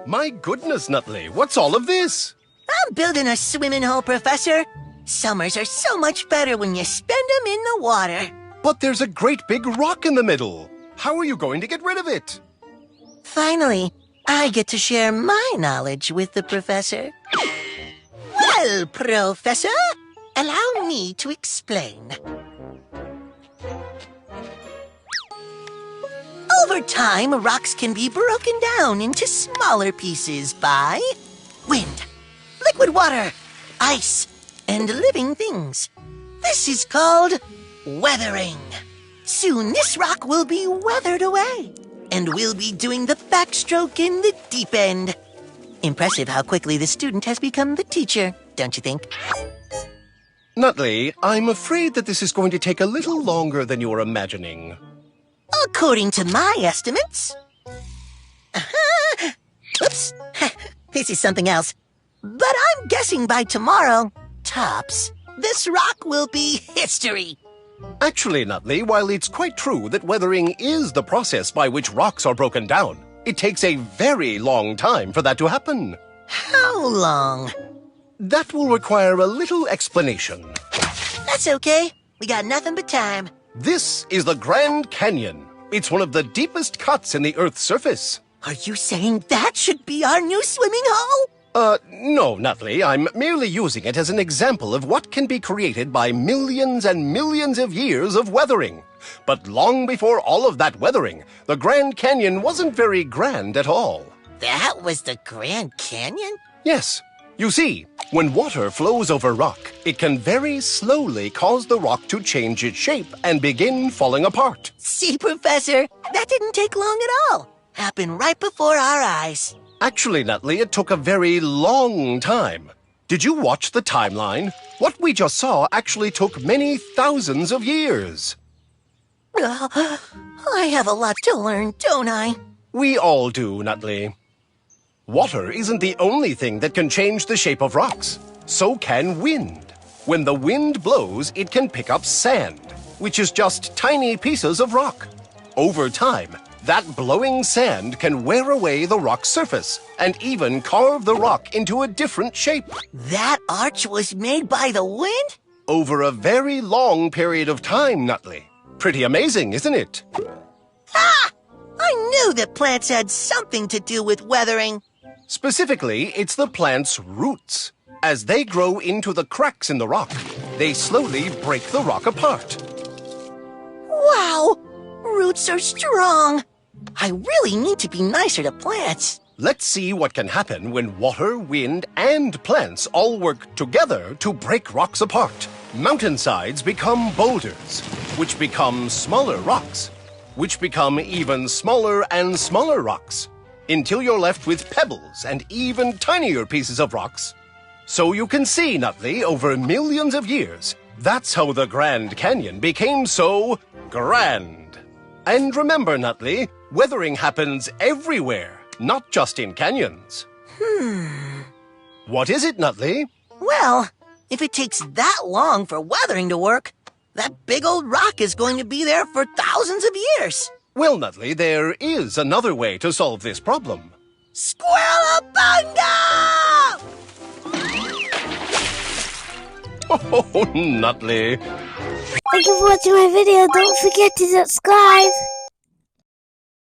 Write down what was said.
My goodness, Nutley, what's all of this? I'm building a swimming hole, Professor. Summers are so much better when you spend them in the water. But there's a great big rock in the middle. How are you going to get rid of it? Finally, I get to share my knowledge with the Professor. Well, Professor, allow me to explain. Over time, rocks can be broken down into smaller pieces by wind, liquid water, ice, and living things. This is called weathering. Soon this rock will be weathered away, and we'll be doing the backstroke in the deep end. Impressive how quickly the student has become the teacher, don't you think? Nutley, I'm afraid that this is going to take a little longer than you're imagining. According to my estimates. Oops, this is something else. But I'm guessing by tomorrow, tops, this rock will be history. Actually, Nutley, while it's quite true that weathering is the process by which rocks are broken down, it takes a very long time for that to happen. How long? That will require a little explanation. That's okay. We got nothing but time. This is the Grand Canyon. It's one of the deepest cuts in the Earth's surface. Are you saying that should be our new swimming hole? No, Nutley. I'm merely using it as an example of what can be created by millions and millions of years of weathering. But long before all of that weathering, the Grand Canyon wasn't very grand at all. That was the Grand Canyon? Yes. You see, when water flows over rock, it can very slowly cause the rock to change its shape and begin falling apart. See, Professor, that didn't take long at all. Happened right before our eyes. Actually, Nutley, it took a very long time. Did you watch the timeline? What we just saw actually took many thousands of years. I have a lot to learn, don't I? We all do, Nutley. Water isn't the only thing that can change the shape of rocks. So can wind. When the wind blows, it can pick up sand, which is just tiny pieces of rock. Over time, that blowing sand can wear away the rock's surface and even carve the rock into a different shape. That arch was made by the wind? Over a very long period of time, Nutley. Pretty amazing, isn't it? Ha! I knew that plants had something to do with weathering. Specifically, it's the plant's roots. As they grow into the cracks in the rock, they slowly break the rock apart. Wow! Roots are strong. I really need to be nicer to plants. Let's see what can happen when water, wind, and plants all work together to break rocks apart. Mountainsides become boulders, which become smaller rocks, which become even smaller and smaller rocks, until you're left with pebbles and even tinier pieces of rocks. So you can see, Nutley, over millions of years, that's how the Grand Canyon became so grand. And remember, Nutley, weathering happens everywhere, not just in canyons. What is it, Nutley? Well, if it takes that long for weathering to work, that big old rock is going to be there for thousands of years. Well, Nutley, there is another way to solve this problem. Squirrel-a-bunga! Oh, Nutley. Thank you for watching my video. Don't forget to subscribe.